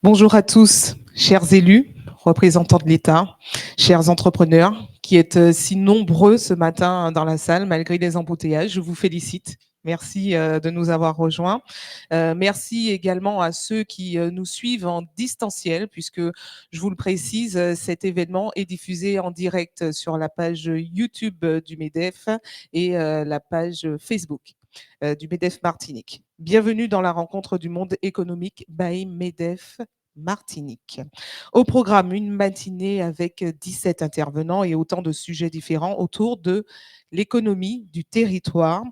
Bonjour à tous, chers élus, représentants de l'État, chers entrepreneurs qui êtes si nombreux ce matin dans la salle malgré les embouteillages. Je vous félicite. Merci de nous avoir rejoints. Merci également à ceux qui nous suivent en distanciel, puisque je vous le précise, cet événement est diffusé en direct sur la page YouTube du MEDEF et la page Facebook du MEDEF Martinique. Bienvenue dans la rencontre du monde économique by MEDEF Martinique. Au programme, une matinée avec 17 intervenants et autant de sujets différents autour de l'économie du territoire.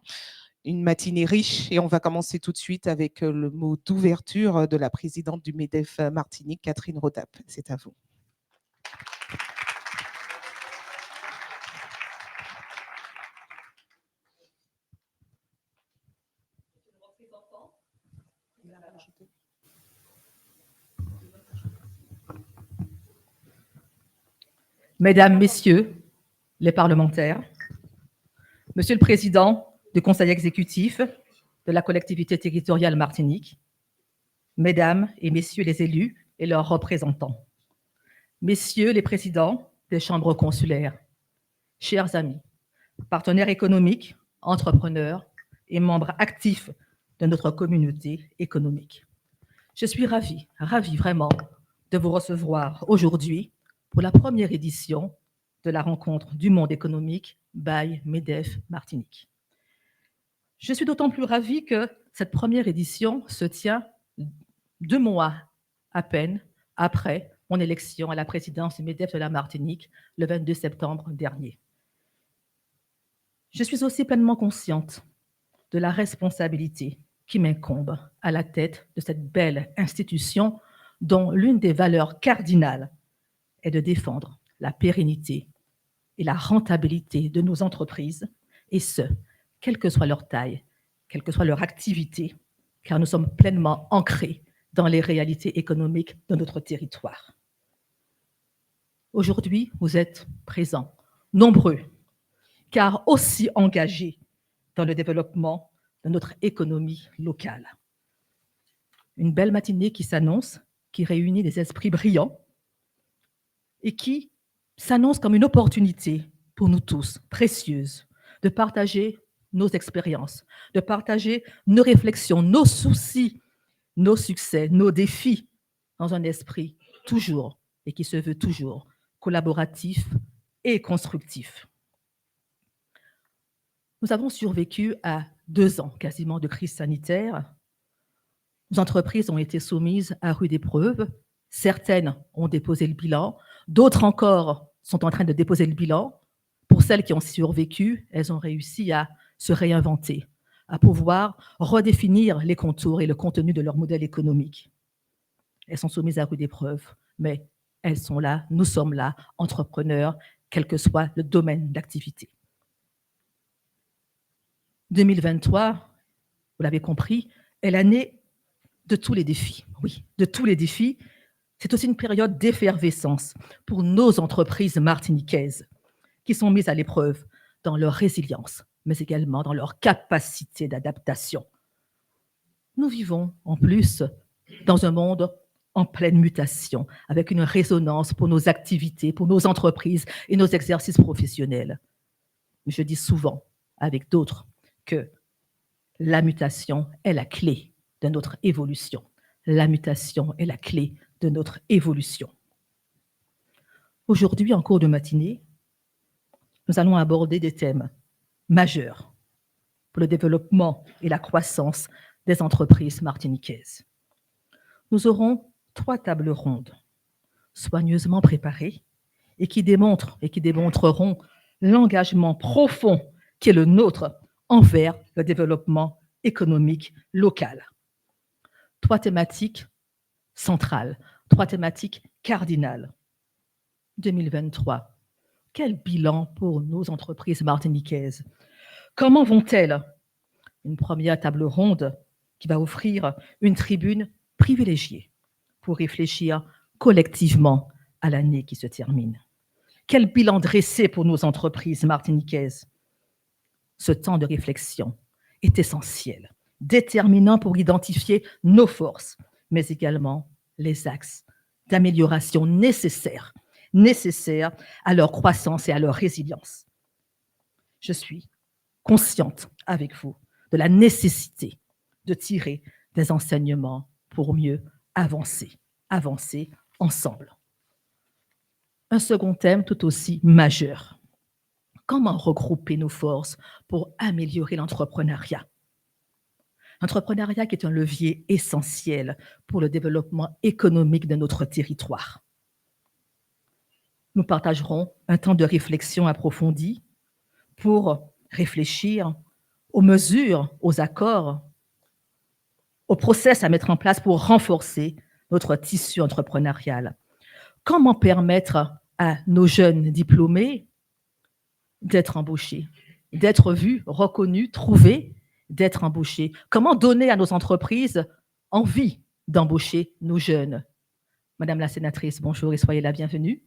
Une matinée riche et on va commencer tout de suite avec le mot d'ouverture de la présidente du MEDEF Martinique, Catherine Rodap. C'est à vous. Mesdames, Messieurs les parlementaires, Monsieur le Président du Conseil exécutif de la collectivité territoriale Martinique, Mesdames et Messieurs les élus et leurs représentants, Messieurs les présidents des chambres consulaires, chers amis, partenaires économiques, entrepreneurs et membres actifs de notre communauté économique. Je suis ravie vraiment de vous recevoir aujourd'hui pour la première édition de la rencontre du monde économique by MEDEF Martinique. Je suis d'autant plus ravie que cette première édition se tient 2 mois à peine après mon élection à la présidence du MEDEF de la Martinique le 22 septembre dernier. Je suis aussi pleinement consciente de la responsabilité qui m'incombe à la tête de cette belle institution dont l'une des valeurs cardinales est de défendre la pérennité et la rentabilité de nos entreprises, et ce, quelle que soit leur taille, quelle que soit leur activité, car nous sommes pleinement ancrés dans les réalités économiques de notre territoire. Aujourd'hui, vous êtes présents, nombreux, car aussi engagés dans le développement de notre économie locale. Une belle matinée qui s'annonce, qui réunit des esprits brillants et qui s'annonce comme une opportunité pour nous tous, précieuse, de partager nos expériences, de partager nos réflexions, nos soucis, nos succès, nos défis, dans un esprit toujours, et qui se veut toujours, collaboratif et constructif. Nous avons survécu à 2 ans quasiment de crise sanitaire. Nos entreprises ont été soumises à rude épreuve. Certaines ont déposé le bilan, d'autres encore sont en train de déposer le bilan. Pour celles qui ont survécu, elles ont réussi à se réinventer, à pouvoir redéfinir les contours et le contenu de leur modèle économique. Elles sont soumises à rude épreuve, mais elles sont là, nous sommes là, entrepreneurs, quel que soit le domaine d'activité. 2023, vous l'avez compris, est l'année de tous les défis. Oui, de tous les défis. C'est aussi une période d'effervescence pour nos entreprises martiniquaises qui sont mises à l'épreuve dans leur résilience, mais également dans leur capacité d'adaptation. Nous vivons en plus dans un monde en pleine mutation, avec une résonance pour nos activités, pour nos entreprises et nos exercices professionnels. Je dis souvent, avec d'autres, que la mutation est la clé de notre évolution. La mutation est la clé de notre évolution. Aujourd'hui, en cours de matinée, nous allons aborder des thèmes majeurs pour le développement et la croissance des entreprises martiniquaises. Nous aurons 3 tables rondes soigneusement préparées et qui démontreront l'engagement profond qui est le nôtre envers le développement économique local. 3 thématiques centrales, 3 thématiques cardinales. 2023, quel bilan pour nos entreprises martiniquaises? Comment vont-elles? Une première table ronde qui va offrir une tribune privilégiée pour réfléchir collectivement à l'année qui se termine. Quel bilan dresser pour nos entreprises martiniquaises? Ce temps de réflexion est essentiel, déterminant pour identifier nos forces, mais également les axes d'amélioration nécessaires à leur croissance et à leur résilience. Je suis consciente avec vous de la nécessité de tirer des enseignements pour mieux avancer ensemble. Un second thème tout aussi majeur. Comment regrouper nos forces pour améliorer l'entrepreneuriat? L'entrepreneuriat qui est un levier essentiel pour le développement économique de notre territoire. Nous partagerons un temps de réflexion approfondie pour réfléchir aux mesures, aux accords, aux process à mettre en place pour renforcer notre tissu entrepreneurial. Comment permettre à nos jeunes diplômés d'être embauchés, d'être vus, reconnus, trouvés, d'être embauchés? Comment donner à nos entreprises envie d'embaucher nos jeunes? Madame la sénatrice, bonjour et soyez la bienvenue.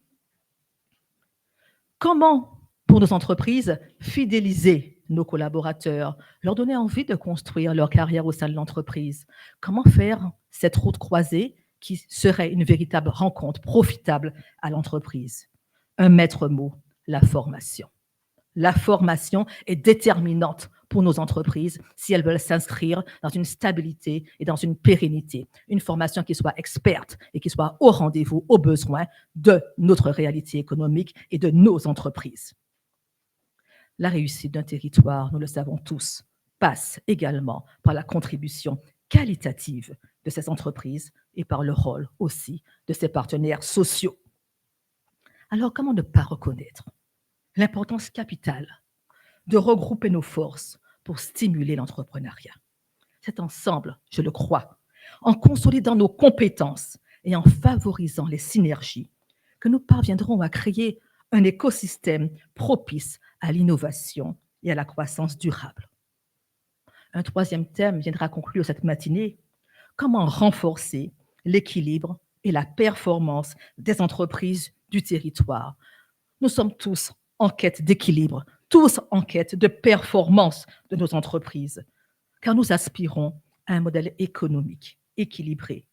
Comment, pour nos entreprises, fidéliser nos collaborateurs, leur donner envie de construire leur carrière au sein de l'entreprise? Comment faire cette route croisée qui serait une véritable rencontre profitable à l'entreprise? Un maître mot, la formation. La formation est déterminante pour nos entreprises si elles veulent s'inscrire dans une stabilité et dans une pérennité. Une formation qui soit experte et qui soit au rendez-vous, aux besoins de notre réalité économique et de nos entreprises. La réussite d'un territoire, nous le savons tous, passe également par la contribution qualitative de ces entreprises et par le rôle aussi de ses partenaires sociaux. Alors, comment ne pas reconnaître l'importance capitale de regrouper nos forces pour stimuler l'entrepreneuriat? C'est ensemble, je le crois, en consolidant nos compétences et en favorisant les synergies que nous parviendrons à créer un écosystème propice à l'innovation et à la croissance durable. Un troisième thème viendra conclure cette matinée: comment renforcer l'équilibre et la performance des entreprises du territoire? Nous sommes tous en quête d'équilibre, tous en quête de performance de nos entreprises, car nous aspirons à un modèle économique équilibré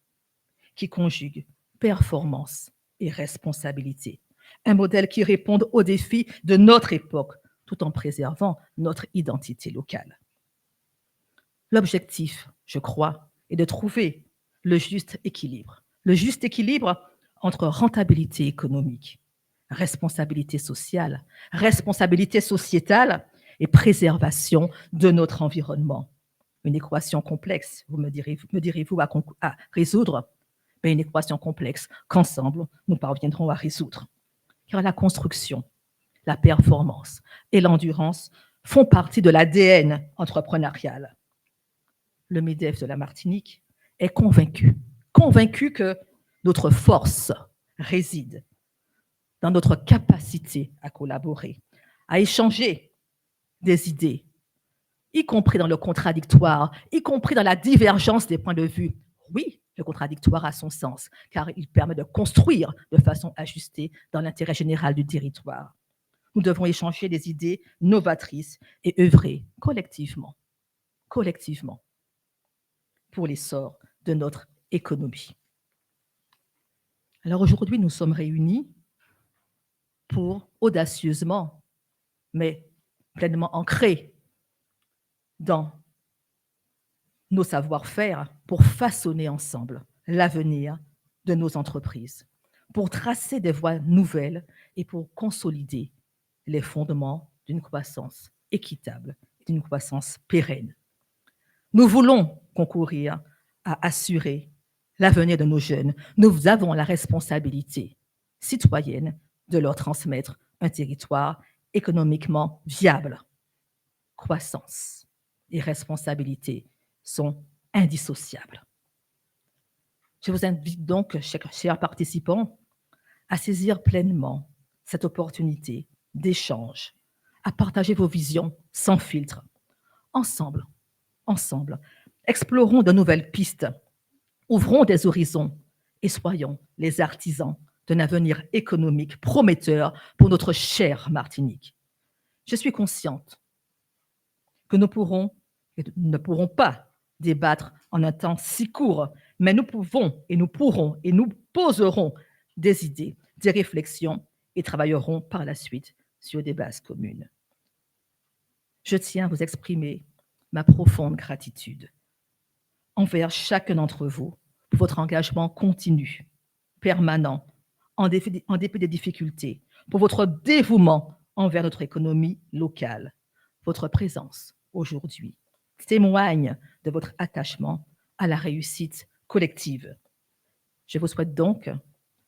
qui conjugue performance et responsabilité. Un modèle qui réponde aux défis de notre époque, tout en préservant notre identité locale. L'objectif, je crois, est de trouver le juste équilibre entre rentabilité économique, responsabilité sociale, responsabilité sociétale et préservation de notre environnement. Une équation complexe, me direz-vous, à résoudre, mais une équation complexe qu'ensemble, nous parviendrons à résoudre. Car la construction, la performance et l'endurance font partie de l'ADN entrepreneurial. Le MEDEF de la Martinique est convaincu que notre force réside dans notre capacité à collaborer, à échanger des idées, y compris dans le contradictoire, y compris dans la divergence des points de vue. Oui, le contradictoire a son sens, car il permet de construire de façon ajustée dans l'intérêt général du territoire. Nous devons échanger des idées novatrices et œuvrer collectivement, pour l'essor de notre économie. Alors aujourd'hui, nous sommes réunis pour audacieusement, mais pleinement ancrés dans nos savoir-faire, pour façonner ensemble l'avenir de nos entreprises, pour tracer des voies nouvelles et pour consolider les fondements d'une croissance équitable, d'une croissance pérenne. Nous voulons concourir à assurer l'avenir de nos jeunes. Nous avons la responsabilité citoyenne de leur transmettre un territoire économiquement viable. Croissance et responsabilité sont indissociables. Je vous invite donc, chers participants, à saisir pleinement cette opportunité d'échange, à partager vos visions sans filtre. Ensemble, explorons de nouvelles pistes, ouvrons des horizons et soyons les artisans d'un avenir économique prometteur pour notre chère Martinique. Je suis consciente que nous ne pourrons pas débattre en un temps si court mais nous pouvons et nous pourrons et nous poserons des idées, des réflexions et travaillerons par la suite sur des bases communes. Je tiens à vous exprimer ma profonde gratitude envers chacun d'entre vous pour votre engagement continu, permanent, en dépit des difficultés, pour votre dévouement envers notre économie locale. Votre présence aujourd'hui témoigne de votre attachement à la réussite collective. Je vous souhaite donc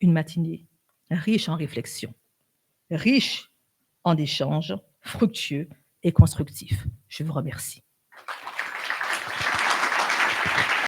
une matinée riche en réflexions, riche en échanges fructueux et constructifs. Je vous remercie.